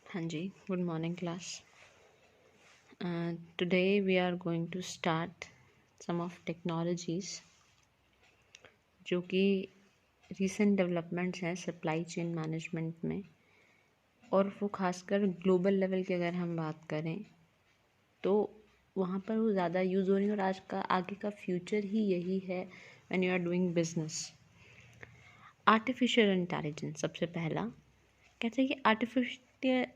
Hanji, good morning class. Today we are going to start some of technologies जो कि recent developments हैं supply chain management में, और वो खासकर ग्लोबल लेवल की अगर हम बात करें तो वहाँ पर वो ज़्यादा यूज़ हो रही है और आज का आगे का फ्यूचर ही यही है when you are doing business. Artificial intelligence सबसे पहला कहते हैं कि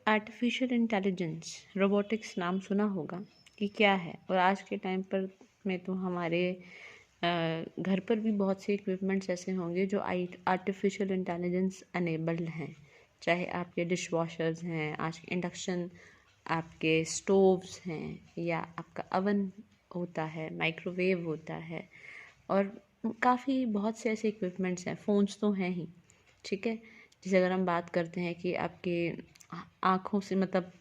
आर्टिफिशियल इंटेलिजेंस रोबोटिक्स नाम सुना होगा कि क्या है। और आज के टाइम पर में तो हमारे घर पर भी बहुत से इक्विपमेंट्स ऐसे होंगे जो आर्टिफिशियल इंटेलिजेंस अनेबल्ड हैं, चाहे आपके डिश वॉशर्स हैं, आज के इंडक्शन आपके स्टोव्स हैं, या आपका अवन होता है, माइक्रोवेव होता है, और काफ़ी बहुत से ऐसे इक्विपमेंट्स हैं। फ़ोन्स तो हैं ही, ठीक है। जैसे अगर हम बात करते हैं कि आपके आँखों से मतलब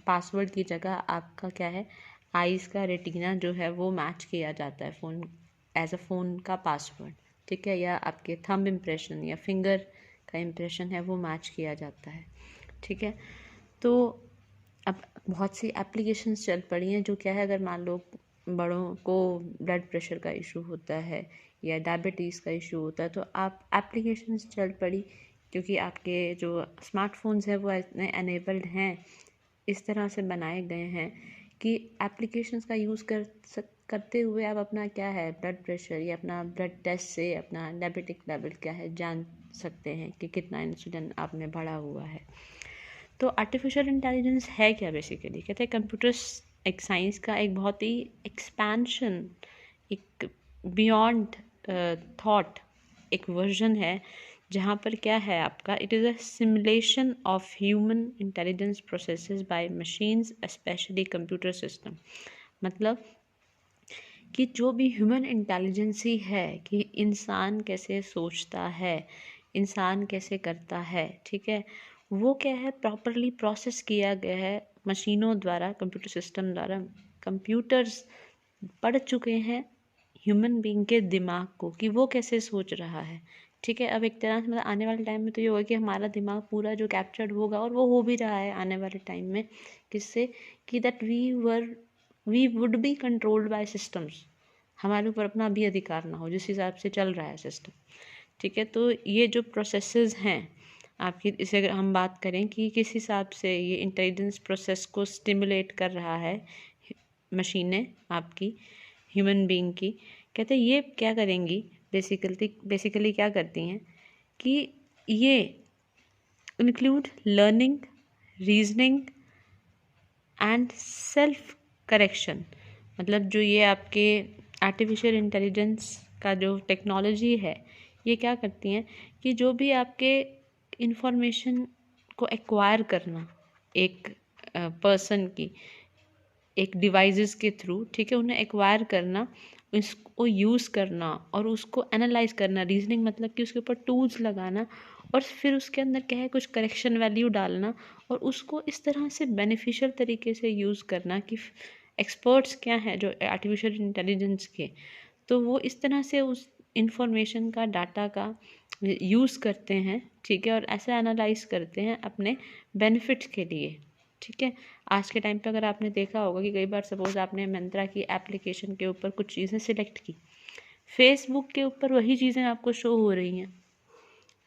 पासवर्ड की जगह आपका क्या है, आइज़ का रेटिना जो है वो मैच किया जाता है फ़ोन एज अ फ़ोन का पासवर्ड, ठीक है, या आपके थंब इम्प्रेशन या फिंगर का इम्प्रेशन है वो मैच किया जाता है, ठीक है। तो अब बहुत सी एप्लीकेशंस चल पड़ी हैं जो क्या है, अगर मान लो बड़ों को ब्लड प्रेशर का इशू होता है या डायबिटीज़ का इशू होता है तो आप एप्लीकेशंस चल पड़ी, क्योंकि आपके जो स्मार्टफोन्स हैं वो इतने अनेबल्ड हैं, इस तरह से बनाए गए हैं कि एप्लीकेशंस का यूज़ करते हुए आप अपना क्या है ब्लड प्रेशर या अपना ब्लड टेस्ट से अपना डायबिटिक लेवल क्या है जान सकते हैं कि कितना इंसुलिन आप में बढ़ा हुआ है। तो आर्टिफिशियल इंटेलिजेंस है क्या बेसिकली, कहते हैं कंप्यूटर्स एक साइंस का एक बहुत ही एक्सपेंशन, एक बियॉन्ड थॉट एक वर्जन है, जहाँ पर क्या है आपका it is a simulation of human intelligence processes by machines specially computer system. मतलब कि जो भी ह्यूमन इंटेलिजेंस ही है कि इंसान कैसे सोचता है, इंसान कैसे करता है, ठीक है, वो क्या है प्रॉपरली प्रोसेस किया गया है मशीनों द्वारा, कंप्यूटर सिस्टम द्वारा। कंप्यूटर्स पढ़ चुके हैं ह्यूमन बीइंग के दिमाग को कि वो कैसे सोच रहा है, ठीक है। अब एक तरह से मतलब आने वाले टाइम में तो ये होगा कि हमारा दिमाग पूरा जो कैप्चर्ड होगा, और वो हो भी रहा है आने वाले टाइम में, किससे कि that we would be controlled by systems, हमारे ऊपर अपना भी अधिकार ना हो, जिस हिसाब से चल रहा है सिस्टम, ठीक है। तो ये जो प्रोसेसेस हैं आपकी, इसे अगर हम बात करें कि किस हिसाब से ये इंटेलिजेंस प्रोसेस को स्टिमुलेट कर रहा है मशीनें आपकी ह्यूमन बीइंग की, कहते हैं ये क्या करेंगी बेसिकली क्या करती हैं कि ये include learning, reasoning and self correction. मतलब जो ये आपके आर्टिफिशियल इंटेलिजेंस का जो टेक्नोलॉजी है, ये क्या करती हैं कि जो भी आपके इंफॉर्मेशन को एक्वायर करना एक पर्सन की एक डिवाइसेस के थ्रू, ठीक है, उन्हें एक्वायर करना, उसको यूज़ करना और उसको एनालाइज करना, रीजनिंग मतलब कि उसके ऊपर टूल्स लगाना और फिर उसके अंदर क्या है कुछ करेक्शन वैल्यू डालना और उसको इस तरह से बेनिफिशियल तरीके से यूज़ करना कि एक्सपर्ट्स क्या हैं जो आर्टिफिशियल इंटेलिजेंस के, तो वो इस तरह से उस इंफॉर्मेशन का डाटा का यूज़ करते हैं, ठीक है, और ऐसा एनालाइज करते हैं अपने बेनिफिट के लिए, ठीक है। आज के टाइम पे अगर आपने देखा होगा कि कई बार सपोज आपने मंत्रा की एप्लीकेशन के ऊपर कुछ चीज़ें सिलेक्ट की, फेसबुक के ऊपर वही चीज़ें आपको शो हो रही हैं,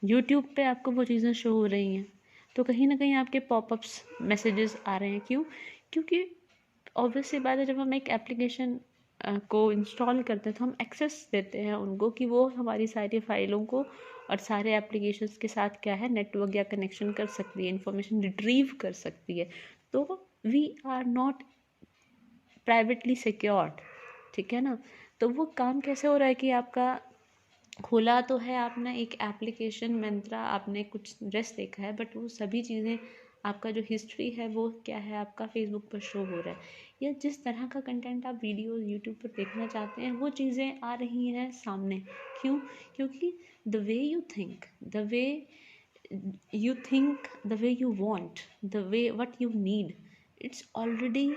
यूट्यूब पे आपको वो चीज़ें शो हो रही हैं, तो कहीं ना कहीं आपके पॉपअप्स मैसेजेस आ रहे हैं। क्यों? क्योंकि ऑब्वियस सी बात है, जब हम एक एप्लीकेशन को इंस्टॉल करते हैं तो हम एक्सेस देते हैं उनको कि वो हमारी सारी फाइलों को और सारे एप्लीकेशंस के साथ क्या है नेटवर्क या कनेक्शन कर सकती है, इंफॉर्मेशन रिट्रीव कर सकती है। तो we are not privately secured, ठीक है ना। तो वो काम कैसे हो रहा है कि आपका खोला तो है आपने एक एप्लीकेशन मंत्रा, आपने कुछ ड्रेस देखा है, बट वो सभी चीज़ें आपका जो हिस्ट्री है वो क्या है आपका फेसबुक पर शो हो रहा है, या जिस तरह का कंटेंट आप वीडियो यूट्यूब पर देखना चाहते हैं वो चीज़ें आ रही हैं सामने। क्यों? क्योंकि the way you think, the way you want, the way what you need, it's already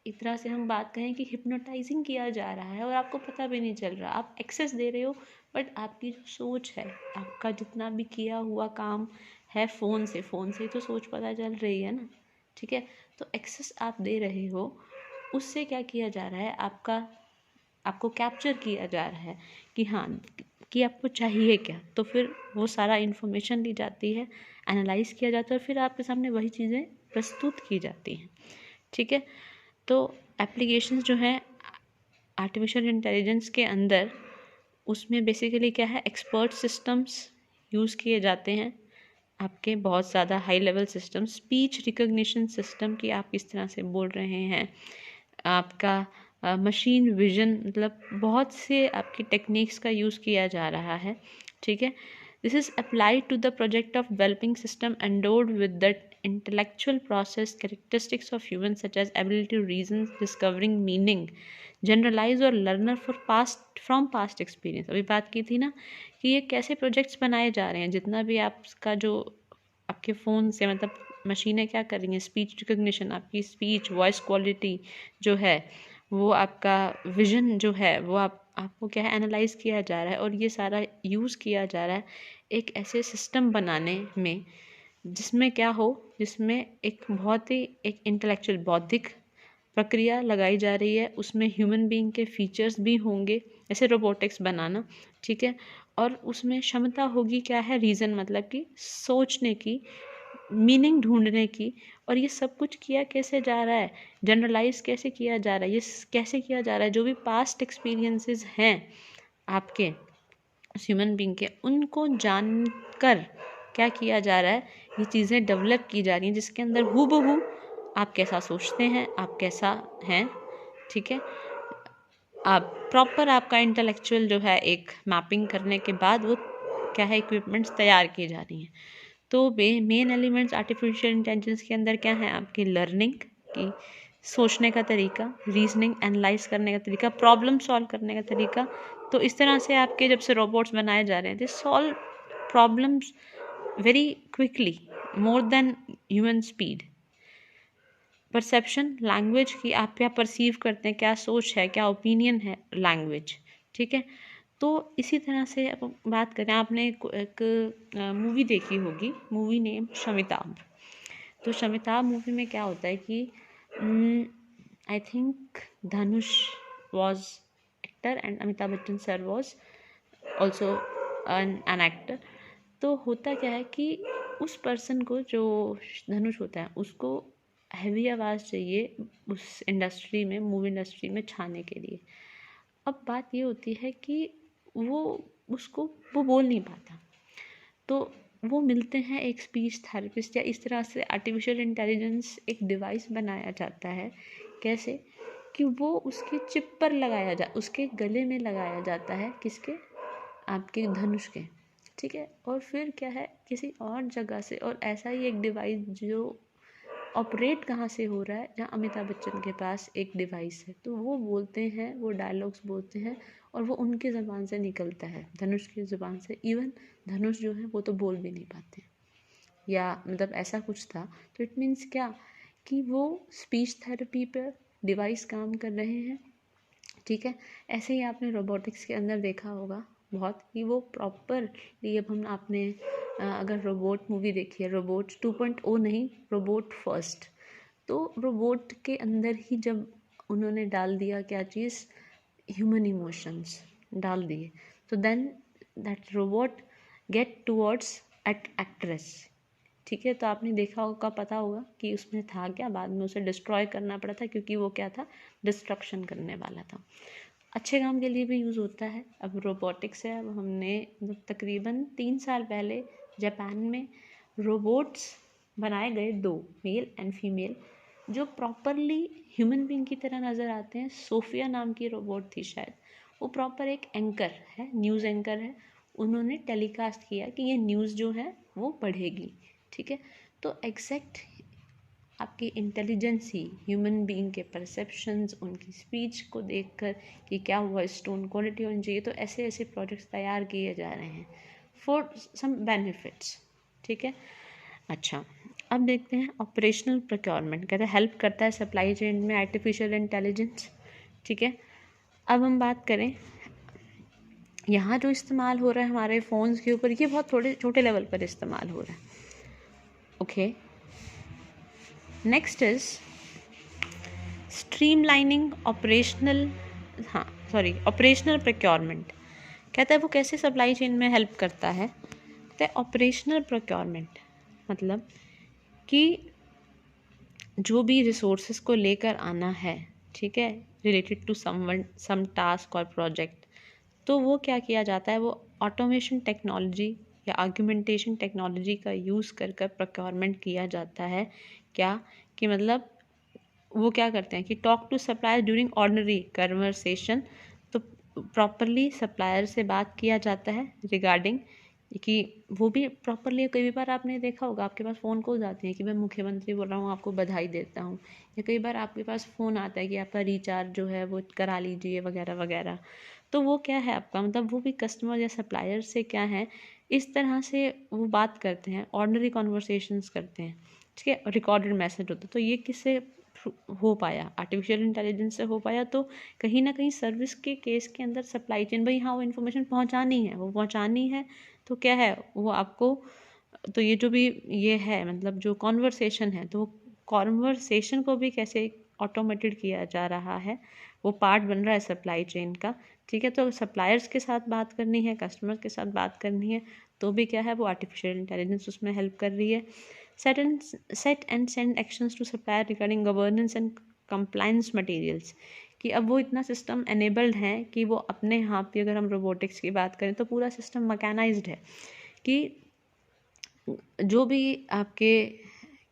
एक तरह से हम बात करें कि हिप्नोटाइजिंग किया जा रहा है और आपको पता भी नहीं चल रहा, आप एक्सेस दे रहे हो, बट आपकी जो सोच है, आपका जितना भी किया हुआ काम है फ़ोन से ही तो सोच पता चल रही है ना, ठीक है। तो एक्सेस आप दे रहे हो, उससे क्या किया जा रहा है, आपको कैप्चर किया जा रहा है कि हाँ, कि आपको चाहिए क्या। तो फिर वो सारा इन्फॉर्मेशन ली जाती है, एनालाइज किया जाता है और फिर आपके सामने वही चीज़ें प्रस्तुत की जाती हैं, ठीक है। तो एप्लीकेशंस जो हैं आर्टिफिशियल इंटेलिजेंस के अंदर, उसमें बेसिकली क्या है, एक्सपर्ट सिस्टम्स यूज़ किए जाते हैं, आपके बहुत ज़्यादा high level system, speech recognition system की आप किस तरह से बोल रहे हैं, आपका मशीन विजन, मतलब बहुत से आपकी टेक्निक्स का यूज़ किया जा रहा है, ठीक है। This is applied to the project of developing system endowed with the intellectual process characteristics of humans such as ability to reason, discovering meaning, generalize और learner from past experience। अभी बात की थी ना कि ये कैसे प्रोजेक्ट्स बनाए जा रहे हैं, जितना भी आपका जो आपके फ़ोन से, मतलब मशीनें क्या कर रही हैं, स्पीच रिकग्निशन, आपकी स्पीच वॉइस क्वालिटी जो है, वो आपका विजन जो है, वो आपको क्या है, एनालाइज किया जा रहा है और ये सारा यूज़ किया जा रहा है एक ऐसे सिस्टम बनाने में जिसमें क्या हो, जिसमें एक बहुत ही एक इंटेलेक्चुअल बौद्धिक प्रक्रिया लगाई जा रही है, उसमें ह्यूमन बीइंग के फीचर्स भी होंगे, जैसे रोबोटिक्स बनाना, ठीक है। और उसमें क्षमता होगी क्या है, रीज़न, मतलब कि सोचने की, मीनिंग ढूंढने की। और ये सब कुछ किया कैसे जा रहा है, जनरलाइज कैसे किया जा रहा है, ये कैसे किया जा रहा है, जो भी पास्ट एक्सपीरियंसेस हैं आपके ह्यूमन बीइंग के, उनको जानकर क्या किया जा रहा है, ये चीज़ें डेवलप की जा रही हैं, जिसके अंदर हूबहू आप कैसा सोचते हैं, आप कैसा हैं, ठीक है। आप प्रॉपर आपका इंटेलेक्चुअल जो है एक मैपिंग करने के बाद वो क्या है, इक्विपमेंट्स तैयार की जा रही हैं। तो मेन एलिमेंट्स आर्टिफिशियल इंटेलिजेंस के अंदर क्या है, आपकी लर्निंग की, सोचने का तरीका, रीजनिंग, एनालाइज करने का तरीका, प्रॉब्लम सॉल्व करने का तरीका। तो इस तरह से आपके जब से रोबोट्स बनाए जा रहे हैं, they solve problems very quickly, more than human speed. Perception, language की आप क्या परसीव करते हैं, क्या सोच है, क्या ओपिनियन है, लैंग्वेज, ठीक है। तो इसी तरह से अब बात करें, आपने एक मूवी देखी होगी, मूवी नेम शमिताभ। तो शमिताभ मूवी में क्या होता है कि I think Dhanush was actor and Amitabh Bachchan sir was also an actor. तो होता क्या है कि उस पर्सन को, जो धनुष होता है, उसको हैवी आवाज़ चाहिए उस इंडस्ट्री में, मूवी इंडस्ट्री में छाने के लिए। अब बात ये होती है कि वो बोल नहीं पाता, तो वो मिलते हैं एक स्पीच थेरेपिस्ट, या इस तरह से आर्टिफिशियल इंटेलिजेंस एक डिवाइस बनाया जाता है। कैसे कि वो उसके चिप पर उसके गले में लगाया जाता है, किसके, आपके धनुष के, ठीक है। और फिर क्या है, किसी और जगह से, और ऐसा ही एक डिवाइस जो ऑपरेट कहाँ से हो रहा है, जहाँ अमिताभ बच्चन के पास एक डिवाइस है, तो वो बोलते हैं, वो डायलॉग्स बोलते हैं और वो उनकी ज़बान से निकलता है, धनुष की ज़बान से। इवन धनुष जो है वो तो बोल भी नहीं पाते, या मतलब ऐसा कुछ था। तो इट मीन्स क्या, कि वो स्पीच थेरेपी पर डिवाइस काम कर रहे हैं, ठीक है। ऐसे ही आपने रोबोटिक्स के अंदर देखा होगा बहुत, कि वो प्रॉपरली, अब आपने अगर रोबोट मूवी देखी है, रोबोट 2.0 नहीं, रोबोट फर्स्ट, तो रोबोट के अंदर ही जब उन्होंने डाल दिया क्या चीज़, ह्यूमन इमोशंस डाल दिए, तो then that robot get towards actress, ठीक है। तो आपने देखा होगा, पता होगा कि उसमें था क्या, बाद में उसे डिस्ट्रॉय करना पड़ा था, क्योंकि वो क्या था, डिस्ट्रक्शन करने वाला था। अच्छे काम के लिए भी यूज़ होता है। अब रोबोटिक्स है, अब हमने तकरीबन 3 साल पहले जापान में रोबोट्स बनाए गए, 2 मेल एंड फीमेल, जो प्रॉपरली ह्यूमन बीइंग की तरह नज़र आते हैं। सोफिया नाम की रोबोट थी शायद, वो प्रॉपर एक एंकर है, न्यूज़ एंकर है। उन्होंने टेलीकास्ट किया कि ये न्यूज़ जो है वो पढ़ेगी, ठीक है। तो एग्जैक्ट आपकी इंटेलिजेंस ही, ह्यूमन बीइंग के परसेप्शंस, उनकी स्पीच को देखकर कि क्या वॉइस टोन क्वालिटी होनी चाहिए। तो ऐसे ऐसे प्रोजेक्ट्स तैयार किए जा रहे हैं फॉर सम बेनिफिट्स, ठीक है। अच्छा, अब देखते हैं ऑपरेशनल प्रोक्योरमेंट, कहते हैं हेल्प करता है सप्लाई चेन में आर्टिफिशियल इंटेलिजेंस, ठीक है। अब हम बात करें यहाँ जो इस्तेमाल हो रहा है हमारे फ़ोन्स के ऊपर, ये बहुत थोड़े छोटे लेवल पर इस्तेमाल हो रहा है। Okay, next is streamlining operational procurement. कहता है वो कैसे सप्लाई चेन में हेल्प करता है। कहता है ऑपरेशनल प्रोक्योरमेंट मतलब कि जो भी रिसोर्सेज को लेकर आना है, ठीक है, रिलेटेड टू सम टास्क और प्रोजेक्ट, तो वो क्या किया जाता है, वो ऑटोमेशन टेक्नोलॉजी या आर्गुमेंटेशन टेक्नोलॉजी का यूज़ कर कर प्रोक्योरमेंट किया जाता है। क्या कि मतलब वो क्या करते हैं कि talk to supplier during ordinary conversation, तो प्रॉपरली सप्लायर से बात किया जाता है रिगार्डिंग कि वो भी प्रॉपरली। कई बार आपने देखा होगा आपके पास फ़ोन कॉल्स आती हैं कि मैं मुख्यमंत्री बोल रहा हूँ, आपको बधाई देता हूँ, या कई बार आपके पास फ़ोन आता है कि आपका रिचार्ज जो है वो करा लीजिए वगैरह वगैरह। तो वो क्या है आपका मतलब वो भी कस्टमर या सप्लायर से क्या है इस तरह से वो बात करते हैं, ऑर्डिनरी कॉन्वर्सेशंस करते हैं, ठीक है, रिकॉर्डेड मैसेज होता है। तो ये किससे हो पाया, आर्टिफिशियल इंटेलिजेंस से हो पाया। तो कहीं ना कहीं सर्विस के केस के अंदर सप्लाई चेन, भाई हाँ वो इन्फॉर्मेशन पहुंचानी है, वो पहुंचानी है, तो क्या है वो आपको, तो ये जो भी ये है मतलब जो कॉन्वर्सेशन है, तो कॉन्वर्सेशन को भी कैसे ऑटोमेटेड किया जा रहा है, वो पार्ट बन रहा है सप्लाई चेन का, ठीक है। तो सप्लायर्स के साथ बात करनी है, कस्टमर के साथ बात करनी है, तो भी क्या है वो आर्टिफिशियल इंटेलिजेंस उसमें हेल्प कर रही है। Set and send actions to supplier regarding governance and compliance materials, कि अब वो इतना सिस्टम एनेबल्ड है कि वो अपने यहाँ पे, अगर हम रोबोटिक्स की बात करें तो पूरा सिस्टम मैकेनाइज्ड है कि जो भी आपके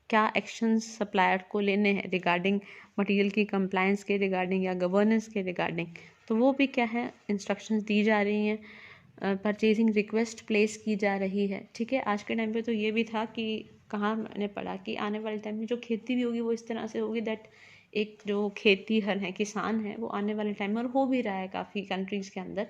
क्या एक्शंस सप्लायर को लेने हैं रिगार्डिंग मटेरियल की कंप्लायंस के रिगार्डिंग या गवर्नेंस के रिगार्डिंग, तो वो भी क्या है इंस्ट्रक्शंस दी जा रही हैं, परचेजिंग रिक्वेस्ट प्लेस की जा रही है, ठीक है। आज के टाइम पे तो ये भी था कि कहाँ मैंने पढ़ा कि आने वाले टाइम में जो खेती भी होगी वो इस तरह से होगी दैट एक जो खेती हर है किसान है वो आने वाले टाइम में, और हो भी रहा है काफ़ी कंट्रीज़ के अंदर,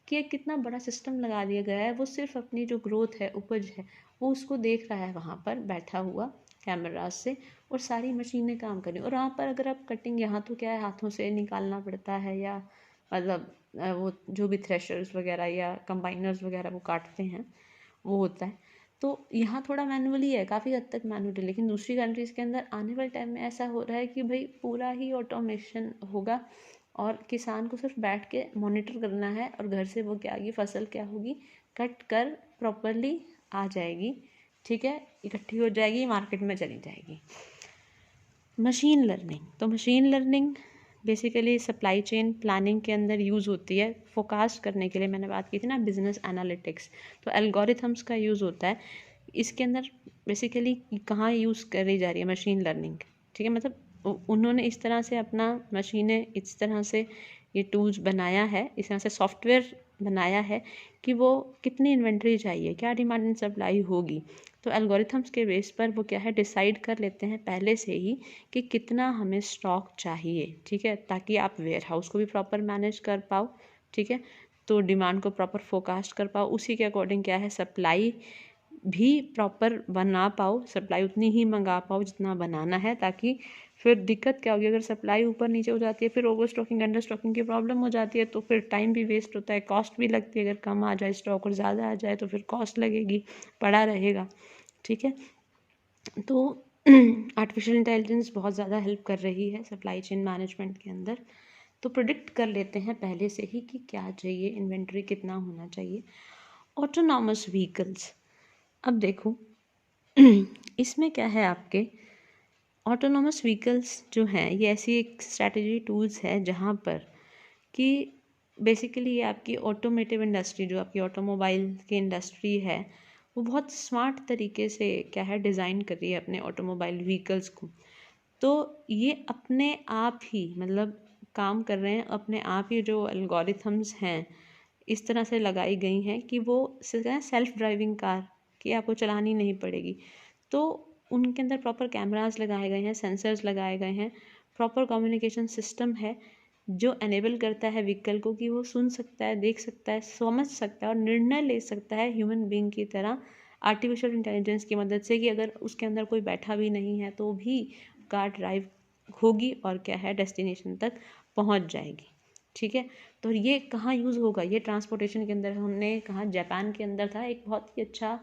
कि एक कितना बड़ा सिस्टम लगा दिया गया है, वो सिर्फ अपनी जो ग्रोथ है उपज है वो उसको देख रहा है वहाँ पर बैठा हुआ कैमराज से, और सारी मशीनें काम कर रही हैं। और वहाँ पर अगर आप कटिंग यहाँ तो क्या है हाथों से निकालना पड़ता है, या मतलब वो जो भी थ्रेशर्स वगैरह या कंबाइनर्स वगैरह वो काटते हैं वो होता है। तो यहाँ थोड़ा मैनुअली है, काफ़ी हद तक मैनुअली, लेकिन दूसरी कंट्रीज़ के अंदर आने वाले टाइम में ऐसा हो रहा है कि भाई पूरा ही ऑटोमेशन होगा, और किसान को सिर्फ बैठ के मॉनिटर करना है, और घर से वो क्या होगी फसल क्या होगी कट कर प्रॉपरली आ जाएगी, ठीक है, इकट्ठी हो जाएगी, मार्केट में चली जाएगी। मशीन लर्निंग, तो machine learning basically supply chain planning के अंदर यूज़ होती है फोरकास्ट करने के लिए। मैंने बात की थी ना बिजनेस एनालिटिक्स, तो एल्गोरिथम्स का यूज़ होता है इसके अंदर। बेसिकली कहाँ यूज़ करी जा रही है मशीन लर्निंग, ठीक है, मतलब उन्होंने इस तरह से अपना मशीनें इस तरह से ये टूल्स बनाया है, इस तरह से सॉफ्टवेयर बनाया है कि वो कितनी इन्वेंट्री चाहिए, क्या डिमांड एंड सप्लाई होगी, तो एल्गोरिथम्स के बेस पर वो क्या है डिसाइड कर लेते हैं पहले से ही कि कितना हमें स्टॉक चाहिए, ठीक है, ताकि आप वेयर हाउस को भी प्रॉपर मैनेज कर पाओ, ठीक है, तो डिमांड को प्रॉपर फोरकास्ट कर पाओ, उसी के अकॉर्डिंग क्या है सप्लाई भी प्रॉपर बना पाओ, सप्लाई उतनी ही मंगा पाओ जितना बनाना है, ताकि फिर दिक्कत क्या होगी अगर सप्लाई ऊपर नीचे हो जाती है, फिर ओवर स्टॉकिंग अंडर स्टॉकिंग की प्रॉब्लम हो जाती है, तो फिर टाइम भी वेस्ट होता है, कॉस्ट भी लगती है, अगर कम आ जाए स्टॉक और ज़्यादा आ जाए तो फिर कॉस्ट लगेगी, पड़ा रहेगा, ठीक है। तो आर्टिफिशियल इंटेलिजेंस बहुत ज़्यादा हेल्प कर रही है सप्लाई चेन मैनेजमेंट के अंदर। तो प्रिडिक्ट कर लेते हैं पहले से ही कि क्या चाहिए, इन्वेंट्री कितना होना चाहिए। ऑटोनॉमस व्हीकल्स, अब देखो इसमें क्या है आपके ऑटोनॉमस व्हीकल्स जो हैं ये ऐसी एक स्ट्रैटेजी टूल्स है जहाँ पर कि बेसिकली ये आपकी ऑटोमेटिव इंडस्ट्री जो आपकी ऑटोमोबाइल की इंडस्ट्री है वो बहुत स्मार्ट तरीके से क्या है डिज़ाइन कर रही है अपने ऑटोमोबाइल व्हीकल्स को। तो ये अपने आप ही मतलब काम कर रहे हैं, अपने आप ही जो एल्गोरिथम्स हैं इस तरह से लगाई गई हैं कि वो सेल्फ ड्राइविंग कार कि आपको चलानी नहीं पड़ेगी। तो उनके अंदर प्रॉपर कैमरास लगाए गए हैं, सेंसर्स लगाए गए हैं, प्रॉपर कम्युनिकेशन सिस्टम है जो एनेबल करता है व्हीकल को कि वो सुन सकता है, देख सकता है, समझ सकता है और निर्णय ले सकता है ह्यूमन बीइंग की तरह आर्टिफिशियल इंटेलिजेंस की मदद से, कि अगर उसके अंदर कोई बैठा भी नहीं है तो भी कार ड्राइव होगी और क्या है डेस्टिनेशन तक पहुंच जाएगी, ठीक है। तो ये कहाँ यूज़ होगा, ये ट्रांसपोर्टेशन के अंदर, हमने कहा जापान के अंदर था एक बहुत ही अच्छा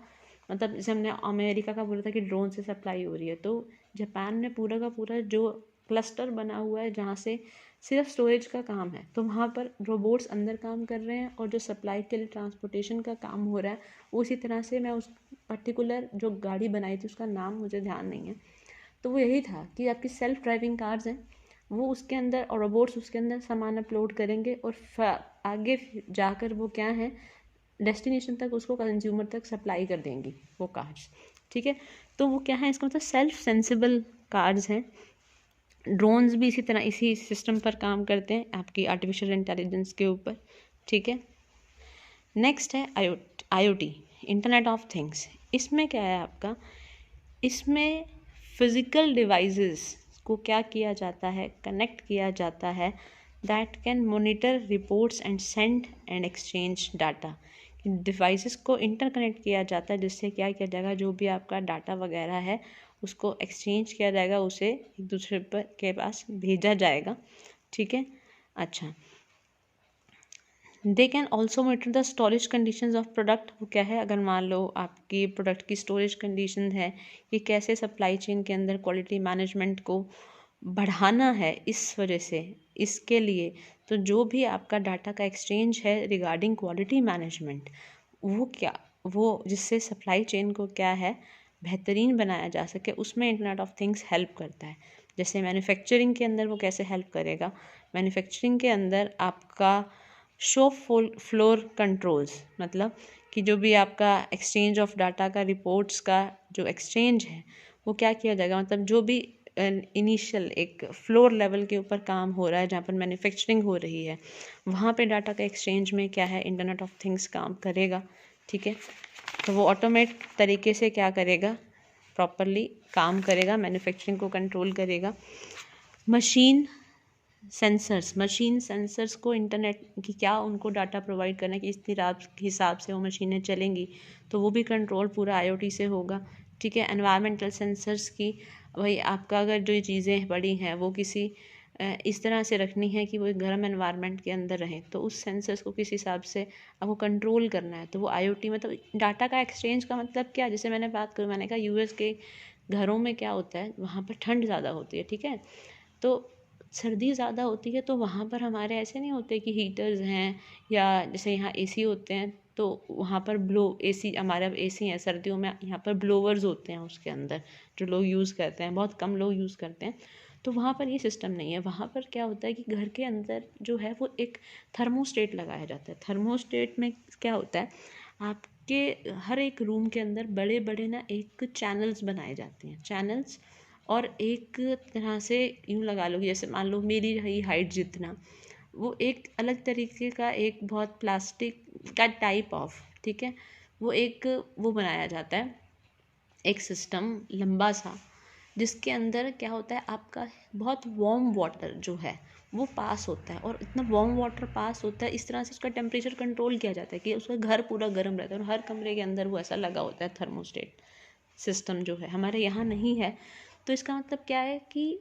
मतलब जैसे हमने अमेरिका का बोला था कि ड्रोन से सप्लाई हो रही है, तो जापान में पूरा का पूरा जो क्लस्टर बना हुआ है जहाँ से सिर्फ स्टोरेज का काम है, तो वहाँ पर रोबोट्स अंदर काम कर रहे हैं और जो सप्लाई के लिए ट्रांसपोर्टेशन का काम हो रहा है उसी तरह से। मैं उस पर्टिकुलर जो गाड़ी बनाई थी उसका नाम मुझे ध्यान नहीं है, तो वो यही था कि आपकी सेल्फ ड्राइविंग कार्स हैं, वो उसके अंदर और रोबोट्स उसके अंदर सामान अपलोड करेंगे और आगे जाकर वो क्या है डेस्टिनेशन तक उसको कंज्यूमर तक सप्लाई कर देंगी वो कार्स। ठीक है, तो वो क्या है, इसका मतलब सेल्फ सेंसिबल कार्स हैं। ड्रोन्स भी इसी तरह इसी सिस्टम पर काम करते हैं आपकी आर्टिफिशियल इंटेलिजेंस के ऊपर। ठीक है, नेक्स्ट है IoT, इंटरनेट ऑफ थिंग्स। इसमें क्या है आपका, इसमें फिज़िकल डिवाइसेस को क्या किया जाता है, कनेक्ट किया जाता है, that can monitor reports and send and exchange data. Devices को इंटरकनेक्ट किया जाता है जिससे क्या किया जाएगा, जो भी आपका डाटा वगैरह है उसको एक्सचेंज किया जाएगा, उसे एक दूसरे पर के पास भेजा जाएगा। ठीक है, अच्छा, they can also meter the storage conditions of product. वो क्या है, अगर मान लो आपकी प्रोडक्ट की स्टोरेज कंडीशन है कि कैसे सप्लाई चेन के अंदर क्वालिटी मैनेजमेंट को बढ़ाना है, इस वजह से इसके लिए तो जो भी आपका डाटा का एक्सचेंज है रिगार्डिंग क्वालिटी मैनेजमेंट, वो क्या, वो जिससे सप्लाई चेन को क्या है बेहतरीन बनाया जा सके, उसमें इंटरनेट ऑफ थिंग्स हेल्प करता है। जैसे मैन्युफैक्चरिंग के अंदर वो कैसे हेल्प करेगा, मैन्युफैक्चरिंग के अंदर आपका शॉप फ्लोर कंट्रोल्स, मतलब कि जो भी आपका एक्सचेंज ऑफ डाटा का रिपोर्ट्स का जो एक्सचेंज है वो क्या किया जाएगा, मतलब जो भी इनिशियल एक फ्लोर लेवल के ऊपर काम हो रहा है जहाँ पर मैन्युफैक्चरिंग हो रही है, वहाँ पे डाटा का एक्सचेंज में क्या है इंटरनेट ऑफ थिंग्स काम करेगा। ठीक है, तो वो ऑटोमेट तरीके से क्या करेगा, प्रॉपरली काम करेगा, मैन्युफैक्चरिंग को कंट्रोल करेगा। मशीन सेंसर्स को इंटरनेट की क्या उनको डाटा प्रोवाइड करना है कि इस हिसाब से वो मशीनें चलेंगी, तो वो भी कंट्रोल पूरा IoT से होगा। ठीक है, एनवायरमेंटल सेंसर्स की, भाई आपका अगर जो चीज़ें बड़ी हैं वो किसी इस तरह से रखनी है कि वो एक गर्म एनवायरनमेंट के अंदर रहें, तो उस सेंसर्स को किस हिसाब से आपको कंट्रोल करना है, तो वो IoT। मतलब डाटा का एक्सचेंज का मतलब क्या, जैसे मैंने बात करूँ, मैंने कहा US के घरों में क्या होता है, वहाँ पर ठंड ज़्यादा होती है। ठीक है, तो सर्दी ज़्यादा होती है तो वहाँ पर हमारे ऐसे नहीं होते कि हीटर्स हैं, या जैसे यहाँ AC होते हैं, तो वहाँ पर AC, हमारे अब AC हैं, सर्दियों में यहाँ पर ब्लोवर्स होते हैं उसके अंदर जो लोग यूज़ करते हैं, बहुत कम लोग यूज़ करते हैं। तो वहाँ पर ये सिस्टम नहीं है, वहाँ पर क्या होता है कि घर के अंदर जो है वो एक थर्मोस्टेट लगाया जाता है। थर्मोस्टेट में क्या होता है, आपके हर एक रूम के अंदर बड़े बड़े ना एक चैनल्स बनाए जाते हैं, चैनल्स, और एक तरह से यूँ लगा लो कि जैसे मान लो मेरी रही हाइट जितना, वो एक अलग तरीके का एक बहुत प्लास्टिक का टाइप ऑफ, ठीक है, वो एक वो बनाया जाता है, एक सिस्टम लंबा सा, जिसके अंदर क्या होता है आपका बहुत वार्म वाटर जो है वो पास होता है, और इतना वार्म वाटर पास होता है, इस तरह से उसका टेम्परेचर कंट्रोल किया जाता है कि उसका घर पूरा गर्म रहता है, और हर कमरे के अंदर वो ऐसा लगा होता है थर्मोस्टेट सिस्टम जो है, हमारे यहाँ नहीं है। तो इसका मतलब क्या है कि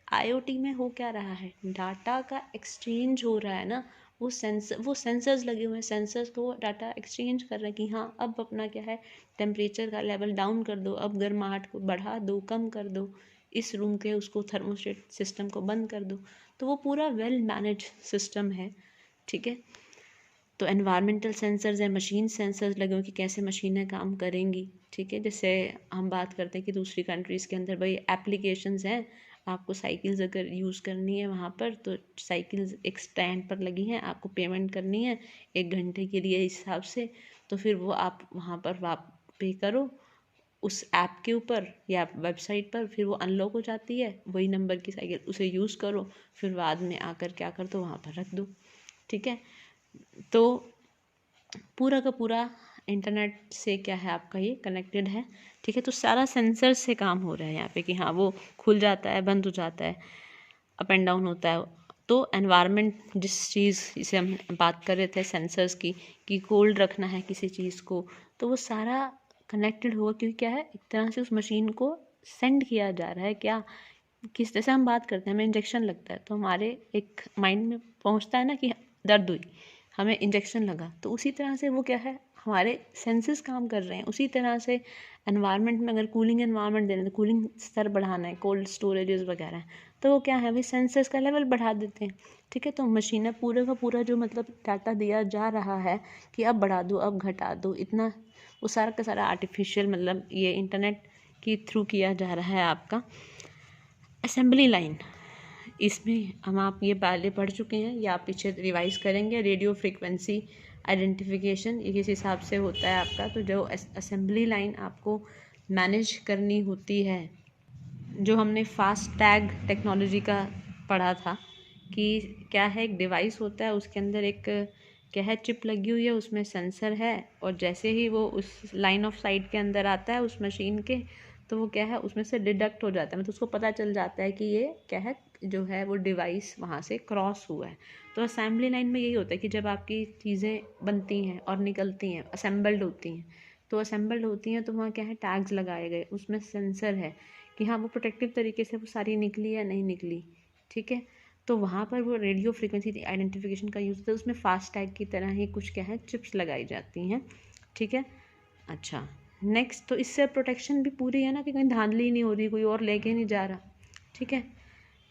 IoT में हो क्या रहा है, डाटा का एक्सचेंज हो रहा है ना, वो सेंसर्स लगे हुए हैं, सेंसर्स को डाटा एक्सचेंज कर रहे हैं कि हाँ अब अपना क्या है टेम्परेचर का लेवल डाउन कर दो, अब गर्माहट को बढ़ा दो, कम कर दो, इस रूम के उसको थर्मोस्टेट सिस्टम को बंद कर दो, तो वो पूरा वेल मैनेज सिस्टम है। ठीक है, तो एनवायरमेंटल सेंसर्स हैं, मशीन सेंसर्स लगे हुए कि कैसे मशीनें काम करेंगी। ठीक है, जैसे हम बात करते हैं कि दूसरी कंट्रीज़ के अंदर भाई एप्लीकेशंस हैं, आपको साइकिल्स अगर यूज़ करनी है वहाँ पर, तो साइकिल्स एक स्टैंड पर लगी हैं, आपको पेमेंट करनी है 1 घंटे के लिए हिसाब से, तो फिर वो आप वहाँ पर आप पे करो उस ऐप के ऊपर या वेबसाइट पर, फिर वो अनलॉक हो जाती है, वही नंबर की साइकिल, उसे यूज़ करो, फिर बाद में आकर क्या कर दो वहाँ पर रख दो। ठीक है, तो पूरा का पूरा इंटरनेट से क्या है आपका ये कनेक्टेड है। ठीक है, तो सारा सेंसर से काम हो रहा है यहाँ पे कि हाँ वो खुल जाता है, बंद हो जाता है, अप एंड डाउन होता है। तो एनवायरनमेंट जिस चीज़ इसे हम बात कर रहे थे सेंसर्स की कि कोल्ड रखना है किसी चीज़ को, तो वो सारा कनेक्टेड होगा, क्योंकि क्या है एक तरह से उस मशीन को सेंड किया जा रहा है, क्या किस जैसे हम बात करते हैं हमें इंजेक्शन लगता है तो हमारे एक माइंड में पहुंचता है ना कि दर्द हुई, हमें इंजेक्शन लगा, तो उसी तरह से वो क्या है हमारे सेंसेस काम कर रहे हैं। उसी तरह से एनवायरनमेंट में अगर कूलिंग एनवायरनमेंट दे रहे हैं तो कूलिंग स्तर बढ़ाना है, कोल्ड स्टोरेजेस वगैरह है, तो वो क्या है भाई, सेंसेस का लेवल बढ़ा देते हैं। ठीक है, तो मशीनें पूरे का पूरा जो मतलब डाटा दिया जा रहा है कि अब बढ़ा दो, अब घटा दो, इतना वो सारा का सारा आर्टिफिशियल मतलब ये इंटरनेट के थ्रू किया जा रहा है आपका। असेंबली लाइन, इसमें हम आप ये पहले पढ़ चुके हैं या आप पीछे रिवाइज करेंगे। रेडियो फ्रीक्वेंसी आइडेंटिफिकेशन ये किस हिसाब से होता है आपका, तो जो असेंबली लाइन आपको मैनेज करनी होती है, जो हमने फास्ट टैग टेक्नोलॉजी का पढ़ा था कि क्या है, एक डिवाइस होता है, उसके अंदर एक क्या है, चिप लगी हुई है, उसमें सेंसर है, और जैसे ही वो उस लाइन ऑफ साइट के अंदर आता है उस मशीन के, तो वो क्या है, उसमें से डिडक्ट हो जाता है, मतलब उसको पता चल जाता है कि ये क्या है, जो है वो डिवाइस वहाँ से क्रॉस हुआ है। तो असेंबली लाइन में यही होता है कि जब आपकी चीज़ें बनती हैं और निकलती हैं, असेंबल्ड होती हैं, तो असेंबल्ड होती हैं तो वहाँ क्या है, टैग्स लगाए गए, उसमें सेंसर है कि हाँ वो प्रोटेक्टिव तरीके से वो सारी निकली या नहीं निकली। ठीक है, तो वहाँ पर वो रेडियो फ्रीक्वेंसी आइडेंटिफिकेशन का यूज़ होता है, उसमें फास्ट टैग की तरह ही कुछ क्या है, चिप्स लगाई जाती हैं। ठीक है, अच्छा नेक्स्ट, तो इससे प्रोटेक्शन भी पूरी है ना कि कहीं धांधली नहीं हो रही, कोई और लेके नहीं जा रहा। ठीक है,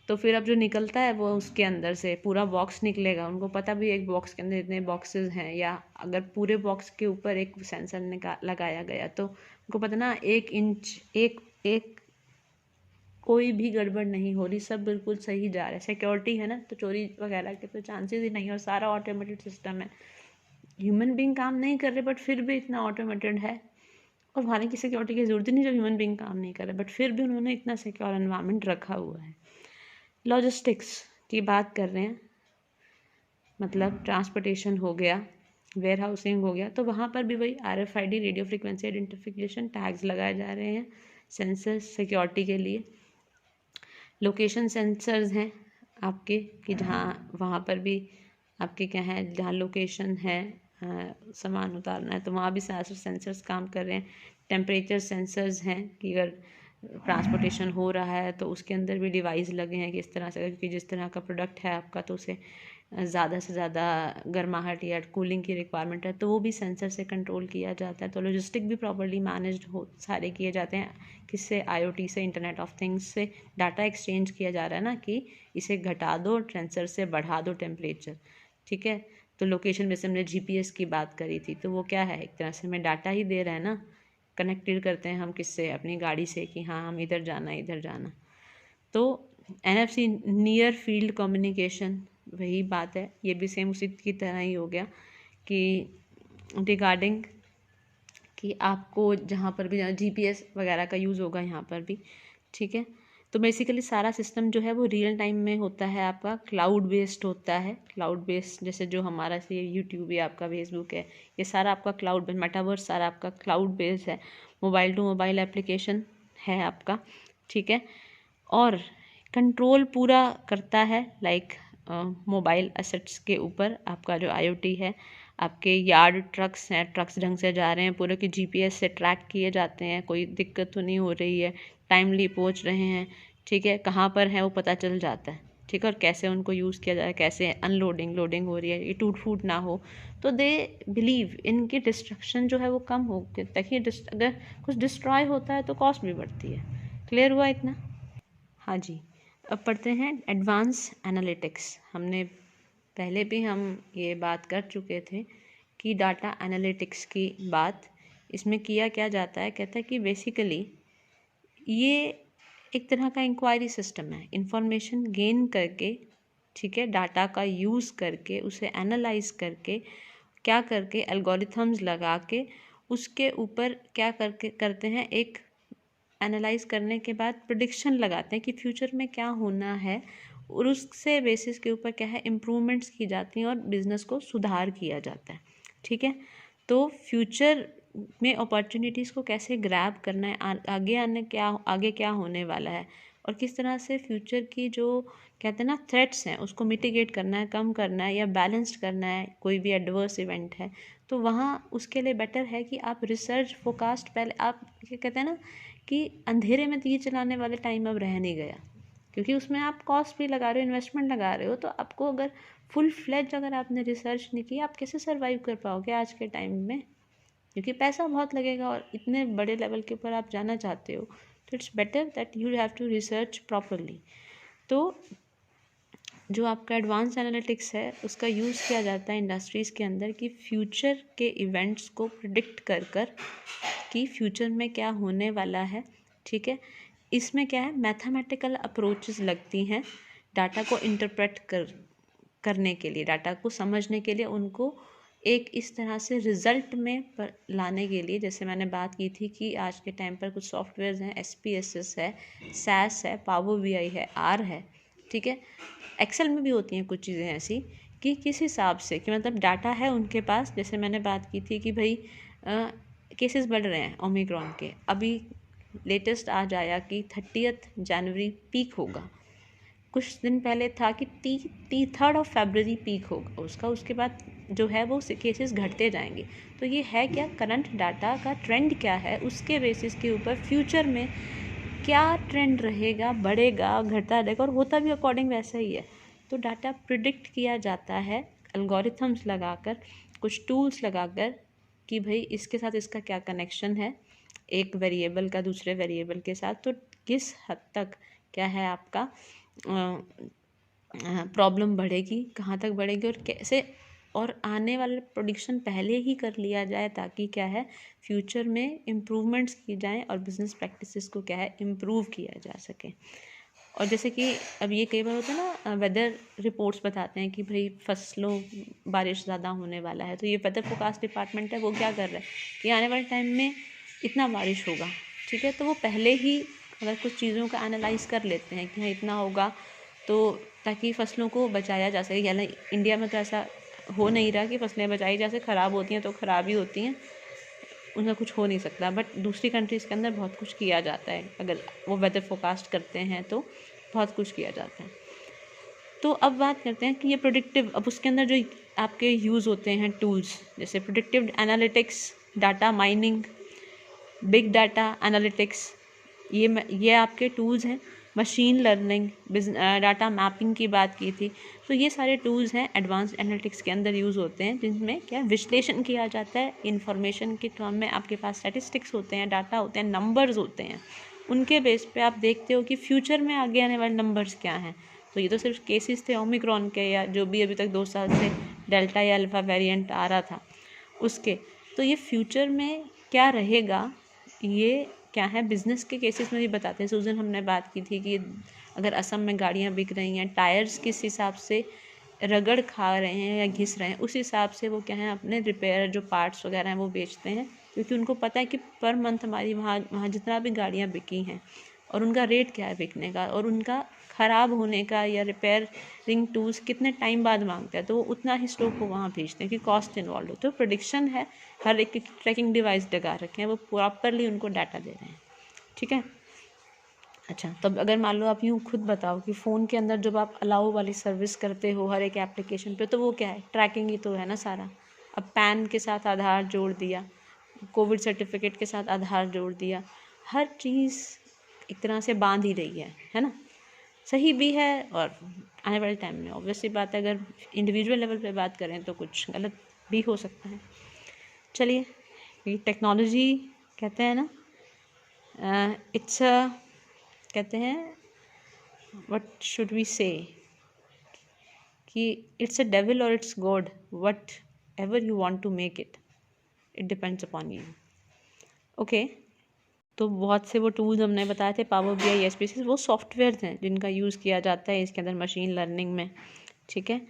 तो फिर अब जो निकलता है वो उसके अंदर से पूरा बॉक्स निकलेगा, उनको पता भी एक बॉक्स के अंदर इतने बॉक्सेस हैं, या अगर पूरे बॉक्स के ऊपर एक सेंसर लगाया गया तो उनको पता ना 1 इंच एक कोई भी गड़बड़ नहीं हो रही, सब बिल्कुल सही जा रहा है। सिक्योरिटी है ना, तो चोरी वगैरह के तो चांसेस ही नहीं, और सारा ऑटोमेटेड सिस्टम है, ह्यूमन बींग काम नहीं कर रहे, बट फिर भी इतना ऑटोमेटेड है, और वहाँ की सिक्योरिटी की जरूरत ही नहीं जब ह्यूमन बींग काम नहीं कर रहे, बट फिर भी उन्होंने इतना सिक्योर एनवायरनमेंट रखा हुआ है। लॉजिस्टिक्स की बात कर रहे हैं, मतलब ट्रांसपोर्टेशन हो गया, वेयर हाउसिंग हो गया, तो वहाँ पर भी वही RFID radio frequency identification tags लगाए जा रहे हैं सेंसर्स सिक्योरिटी के लिए। लोकेशन सेंसर्स हैं आपके कि जहाँ वहाँ पर भी आपके क्या है, जहाँ लोकेशन है सामान उतारना है तो वहाँ भी सारे सेंसर्स काम कर रहे हैं। टेम्परेचर सेंसर्स हैं कि अगर ट्रांसपोर्टेशन हो रहा है तो उसके अंदर भी डिवाइस लगे हैं किस तरह से, क्योंकि जिस तरह का प्रोडक्ट है आपका तो उसे ज़्यादा से ज़्यादा गर्माहट या कूलिंग की रिक्वायरमेंट है तो वो भी सेंसर से कंट्रोल किया जाता है। तो लॉजिस्टिक भी प्रॉपर्ली मैनेज्ड हो सारे किए जाते हैं, किससे, IoT से, इंटरनेट ऑफ थिंग्स से डाटा एक्सचेंज किया जा रहा है ना कि इसे घटा दो, सेंसर से बढ़ा दो टेम्परेचर। ठीक है, तो लोकेशन में से हमने GPS की बात करी थी, तो वो क्या है, एक तरह से हमें डाटा ही दे रहा है ना, कनेक्टेड करते हैं हम किससे, अपनी गाड़ी से कि हाँ हम इधर जाना इधर जाना। तो NFC नियर फील्ड कम्युनिकेशन, वही बात है, ये भी सेम उसी की तरह ही हो गया कि रिगार्डिंग कि आपको जहाँ पर भी GPS वगैरह का यूज़ होगा यहाँ पर भी। ठीक है, तो बेसिकली सारा सिस्टम जो है वो रियल टाइम में होता है, आपका क्लाउड बेस्ड होता है। क्लाउड बेस्ड जैसे जो हमारा से यूट्यूब है, आपका फेसबुक है, ये सारा आपका क्लाउड बेस्ड, मेटावर्स सारा आपका क्लाउड बेस्ड है, मोबाइल टू मोबाइल एप्लीकेशन है आपका। ठीक है, और कंट्रोल पूरा करता है लाइक मोबाइल एसेट्स के ऊपर आपका जो IoT है। आपके यार्ड ट्रक्स हैं, ट्रक्स ढंग से जा रहे हैं, पूरे के GPS से ट्रैक किए जाते हैं, कोई दिक्कत तो नहीं हो रही है, टाइमली पहुंच रहे हैं। ठीक है, कहाँ पर है वो पता चल जाता है। ठीक है, और कैसे उनको यूज़ किया जाए, कैसे अनलोडिंग लोडिंग हो रही है, ये टूट फूट ना हो, तो दे बिलीव इनकी डिस्ट्रक्शन जो है वो कम हो, ताकि अगर कुछ डिस्ट्रॉय होता है तो कॉस्ट भी बढ़ती है। क्लियर हुआ इतना? हाँ जी, अब पढ़ते हैं एडवांस एनालिटिक्स। हमने पहले भी हम ये बात कर चुके थे कि डाटा एनालिटिक्स की बात, इसमें किया क्या जाता है, कहता है कि बेसिकली ये एक तरह का इंक्वायरी सिस्टम है, इंफॉर्मेशन गेन करके, ठीक है, डाटा का यूज़ करके, उसे एनालाइज करके, क्या करके एल्गोरिथम्स लगा के उसके ऊपर क्या करके करते हैं, एक एनालाइज करने के बाद प्रिडिक्शन लगाते हैं कि फ्यूचर में क्या होना है, और उससे बेसिस के ऊपर क्या है, इम्प्रूवमेंट्स की जाती हैं और बिज़नेस को सुधार किया जाता है। ठीक है, तो फ्यूचर में अपॉर्चुनिटीज़ को कैसे ग्रैब करना है, आगे क्या होने वाला है, और किस तरह से फ्यूचर की जो कहते हैं ना थ्रेट्स हैं उसको मिटिगेट करना है, कम करना है या बैलेंस्ड करना है, कोई भी एडवर्स इवेंट है तो वहाँ उसके लिए बेटर है कि आप रिसर्च फोकास्ट, पहले आप क्या कहते हैं ना कि अंधेरे में दिए चलाने वाले टाइम अब रह नहीं गया, क्योंकि उसमें आप कॉस्ट भी लगा रहे हो, इन्वेस्टमेंट लगा रहे हो, तो आपको अगर फुल फ्लेज अगर आपने रिसर्च नहीं की, आप कैसे सर्वाइव कर पाओगे आज के टाइम में। क्योंकि पैसा बहुत लगेगा और इतने बड़े लेवल के ऊपर आप जाना चाहते हो, तो it's better that you have to research properly. तो जो आपका एडवांस एनालिटिक्स है उसका यूज़ किया जाता है इंडस्ट्रीज़ के अंदर कि फ्यूचर के इवेंट्स को प्रिडिक्ट कर कर कि फ्यूचर में क्या होने वाला है। ठीक है, इसमें क्या है, मैथमेटिकल अप्रोचेस लगती हैं डाटा को इंटरप्रेट करने के लिए, डाटा को समझने के लिए, उनको एक इस तरह से रिज़ल्ट में लाने के लिए। जैसे मैंने बात की थी कि आज के टाइम पर कुछ सॉफ्टवेयर्स हैं, SPSS है, SAS है, पावर BI है, R है, ठीक है, एक्सेल में भी होती हैं कुछ चीज़ें ऐसी कि किस हिसाब से कि मतलब डाटा है उनके पास। जैसे मैंने बात की थी कि भाई केसेस बढ़ रहे हैं ओमिक्रॉन के, अभी लेटेस्ट आज आया कि 30 जनवरी पीक होगा, कुछ दिन पहले था कि 3 फरवरी पीक होगा उसका, उसके बाद जो है वो केसेस घटते जाएंगे। तो ये है क्या, करंट डाटा का ट्रेंड क्या है, उसके बेसिस के ऊपर फ्यूचर में क्या ट्रेंड रहेगा, बढ़ेगा, घटता रहेगा, और होता भी अकॉर्डिंग वैसा ही है। तो डाटा प्रिडिक्ट किया जाता है एल्गोरिथम्स लगाकर, कुछ टूल्स लगाकर कि भाई इसके साथ इसका क्या कनेक्शन है, एक वेरिएबल का दूसरे वेरिएबल के साथ, तो किस हद तक क्या है आपका प्रॉब्लम बढ़ेगी, कहाँ तक बढ़ेगी, और कैसे, और आने वाले प्रोडिक्शन पहले ही कर लिया जाए ताकि क्या है फ्यूचर में इम्प्रूवमेंट्स की जाएँ और बिजनेस प्रैक्टिसेस को क्या है इम्प्रूव किया जा सके। और जैसे कि अब ये कई बार होता है ना, वेदर रिपोर्ट्स बताते हैं कि भाई फसलों बारिश ज़्यादा होने वाला है, तो ये वेदर फोरकास्ट डिपार्टमेंट है वो क्या कर रहा है कि आने वाले टाइम में इतना बारिश होगा, ठीक है, तो वो पहले ही अगर कुछ चीज़ों का एनालाइज कर लेते हैं कि हाँ इतना होगा, तो ताकि फसलों को बचाया जा सके। यानी इंडिया में तो ऐसा हो नहीं रहा कि फसलें बचाई जा सके, ख़राब होती हैं तो ख़राब ही होती हैं, उनका कुछ हो नहीं सकता, बट दूसरी कंट्रीज़ के अंदर बहुत कुछ किया जाता है, अगर वो वेदर फोरकास्ट करते हैं तो बहुत कुछ किया जाता है। तो अब बात करते हैं कि ये प्रोडिक्टिव, अब उसके अंदर जो आपके यूज़ होते हैं टूल्स, जैसे predictive analytics, data mining, big data analytics, ये आपके टूल्स हैं। मशीन लर्निंग, डाटा मैपिंग की बात की थी, तो ये सारे टूल्स हैं एडवांस एनालिटिक्स के अंदर यूज़ होते हैं, जिनमें क्या विश्लेषण किया जाता है इन्फॉर्मेशन के टर्म में। आपके पास स्टैटिस्टिक्स होते हैं, डाटा होते हैं, नंबर्स होते हैं, उनके बेस पे आप देखते हो कि फ्यूचर में आगे आने वाले नंबर्स क्या हैं। तो ये तो सिर्फ केसेस थे ओमिक्रॉन के, या जो भी अभी तक 2 साल से डेल्टा या अल्फ़ा वेरिएंट आ रहा था उसके। तो ये फ्यूचर में क्या रहेगा, ये क्या है बिज़नेस के केसेस में भी बताते हैं। उस दिन हमने बात की थी कि अगर असम में गाड़ियाँ बिक रही हैं, टायर्स किस हिसाब से रगड़ खा रहे हैं या घिस रहे हैं, उस हिसाब से वो क्या है अपने रिपेयर जो पार्ट्स वगैरह हैं वो बेचते हैं, क्योंकि उनको पता है कि पर मंथ हमारी वहाँ जितना भी गाड़ियाँ बिकी हैं और उनका रेट क्या है बिकने का, और उनका ख़राब होने का या रिपेयरिंग टूल्स कितने टाइम बाद मांगते हैं, तो वो उतना ही स्टॉक को वहाँ भेजते हैं कि कॉस्ट इन्वॉल्व हो। तो प्रोडिक्शन है, हर एक की ट्रैकिंग डिवाइस लगा रखे हैं, वो प्रॉपरली उनको डाटा दे रहे हैं, ठीक है। अच्छा, तब अगर मान लो आप यूँ खुद बताओ कि फ़ोन के अंदर जब आप अलाउ वाली सर्विस करते हो हर एक एप्लीकेशन पे, तो वो क्या है, ट्रैकिंग ही तो है ना सारा। अब पैन के साथ आधार जोड़ दिया, कोविड सर्टिफिकेट के साथ आधार जोड़ दिया, हर चीज़ एक तरह से बांध ही रही है ना। सही भी है, और आने वाले टाइम में ऑब्वियसली बात है, अगर इंडिविजुअल लेवल पे बात करें तो कुछ गलत भी हो सकता है। चलिए, ये टेक्नोलॉजी कहते हैं ना, इट्स कहते हैं व्हाट शुड वी से, कि it's a devil or it's God, whatever you want to make it, it depends upon you. Okay, तो बहुत से वो टूल्स हमने बताए थे, पावर BI, SPSS, वो सॉफ्टवेयर हैं जिनका यूज़ किया जाता है इसके अंदर मशीन लर्निंग में, ठीक है।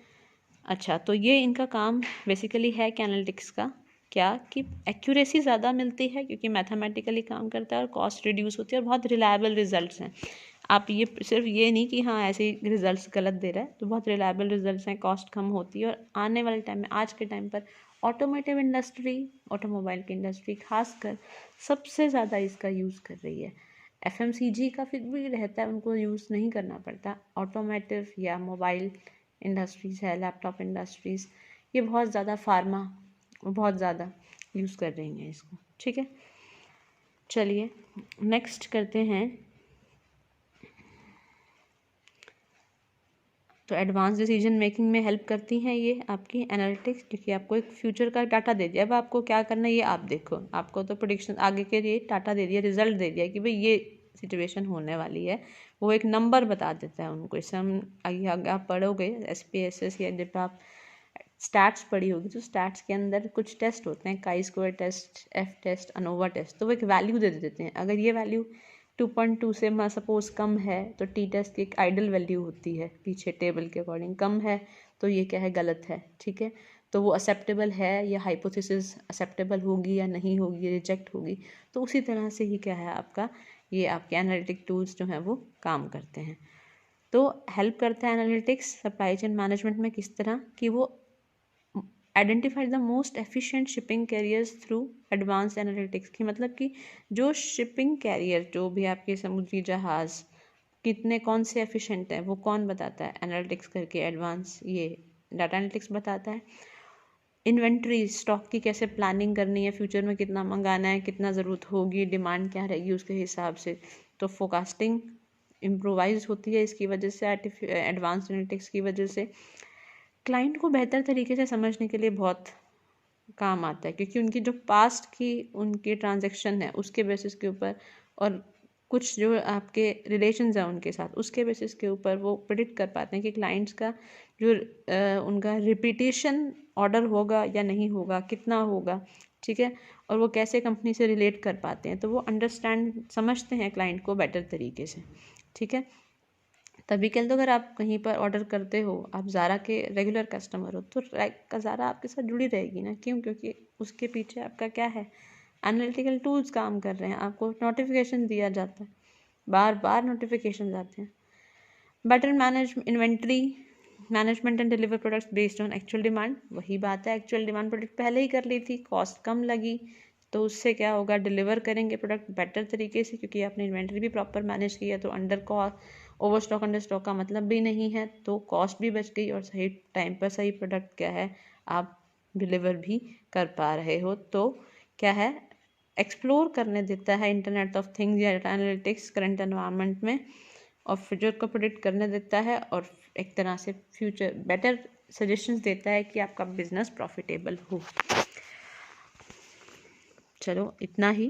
अच्छा, तो ये इनका काम बेसिकली है कि एनालिटिक्स का क्या, कि एक्यूरेसी ज़्यादा मिलती है क्योंकि मैथमेटिकली काम करता है, और कॉस्ट रिड्यूस होती है, और बहुत रिलायबल रिजल्ट्स हैं। आप ये सिर्फ ये नहीं कि हाँ ऐसे ही रिजल्ट्स गलत दे रहा है, तो बहुत रिलायबल रिजल्ट्स हैं, कॉस्ट कम होती है। और आने वाले टाइम में, आज के टाइम पर ऑटोमोटिव इंडस्ट्री, ऑटोमोबाइल की इंडस्ट्री खासकर सबसे ज़्यादा इसका यूज़ कर रही है। FMCG का फिर भी रहता है, उनको यूज़ नहीं करना पड़ता। ऑटोमोटिव या मोबाइल इंडस्ट्रीज़ है, लैपटॉप इंडस्ट्रीज़, ये बहुत ज़्यादा, फार्मा बहुत ज़्यादा यूज़ कर रही हैं इसको, ठीक है। चलिए नेक्स्ट करते हैं। तो एडवांस डिसीजन मेकिंग में हेल्प करती हैं ये आपकी एनालिटिक्स, क्योंकि आपको एक फ्यूचर का डाटा दे दिया। अब आपको क्या करना है ये आप देखो, आपको तो प्रेडिक्शन आगे के लिए डाटा दे दिया, रिजल्ट दे दिया कि भाई ये सिचुएशन होने वाली है, वो एक नंबर बता देता है उनको। इससे हम आगे आप पढ़ोगे SPSS या जब आप स्टैट्स पढ़ी होगी तो स्टैट्स के अंदर कुछ टेस्ट होते हैं, chi square test, F test, ANOVA test. तो वो एक वैल्यू दे देते हैं, अगर ये वैल्यू 2.2 से मैं सपोज कम है तो टी टेस्ट की एक आइडल वैल्यू होती है पीछे टेबल के अकॉर्डिंग, कम है तो ये क्या है, गलत है, ठीक है। तो वो एक्सेप्टेबल है या हाइपोथेसिस एक्सेप्टेबल होगी या नहीं होगी, रिजेक्ट होगी। तो उसी तरह से ही क्या है आपका, ये आपके एनालिटिक टूल्स जो हैं वो काम करते हैं। तो हेल्प करता है एनालिटिक्स सप्लाई चेन मैनेजमेंट में किस तरह कि वो identify the most efficient shipping carriers through advance analytics की, मतलब कि जो शिपिंग कैरियर, जो भी आपके समुद्री जहाज़ कितने कौन से एफिशिएंट हैं वो कौन बताता है, एनालिटिक्स करके एडवांस ये डाटा एनालिटिक्स बताता है। इन्वेंट्री स्टॉक की कैसे प्लानिंग करनी है, फ्यूचर में कितना मंगाना है, कितना ज़रूरत होगी, डिमांड क्या रहेगी उसके हिसाब से। तो फोकास्टिंग इम्प्रोवाइज होती है इसकी वजह से, एडवांस एनालिटिक्स की वजह से। क्लाइंट को बेहतर तरीके से समझने के लिए बहुत काम आता है, क्योंकि उनकी जो पास्ट की उनकी ट्रांजैक्शन है उसके बेसिस के ऊपर, और कुछ जो आपके रिलेशंस हैं उनके साथ उसके बेसिस के ऊपर वो प्रिडिक्ट कर पाते हैं कि क्लाइंट्स का जो उनका रिपीटेशन ऑर्डर होगा या नहीं होगा, कितना होगा, ठीक है। और वो कैसे कंपनी से रिलेट कर पाते हैं, तो वो अंडरस्टैंड समझते हैं क्लाइंट को बेटर तरीके से, ठीक है। तभी कल तो अगर आप कहीं पर ऑर्डर करते हो, आप ज़ारा के रेगुलर कस्टमर हो, तो ज़ारा आपके साथ जुड़ी रहेगी ना, क्यों? क्योंकि उसके पीछे आपका क्या है, एनालिटिकल टूल्स काम कर रहे हैं, आपको नोटिफिकेशन दिया जाता है, बार बार नोटिफिकेशन आते हैं। Better manage inventory management and deliver products based on actual demand, वही बात है, एक्चुअल डिमांड प्रोडक्ट पहले ही कर ली थी, कॉस्ट कम लगी, तो उससे क्या होगा, डिलीवर करेंगे प्रोडक्ट बेटर तरीके से, क्योंकि आपने इन्वेंट्री भी प्रॉपर मैनेज किया। तो under over stock under stock का मतलब भी नहीं है, तो कॉस्ट भी बच गई और सही टाइम पर सही प्रोडक्ट क्या है आप डिलीवर भी कर पा रहे हो। तो क्या है, एक्सप्लोर करने देता है इंटरनेट ऑफ थिंग्स या डाटा एनालिटिक्स करंट एनवायरनमेंट में, और फ्यूचर को प्रेडिक्ट करने देता है, और एक तरह से फ्यूचर बेटर सजेशंस देता है कि आपका बिजनेस प्रॉफिटेबल हो। चलो इतना ही।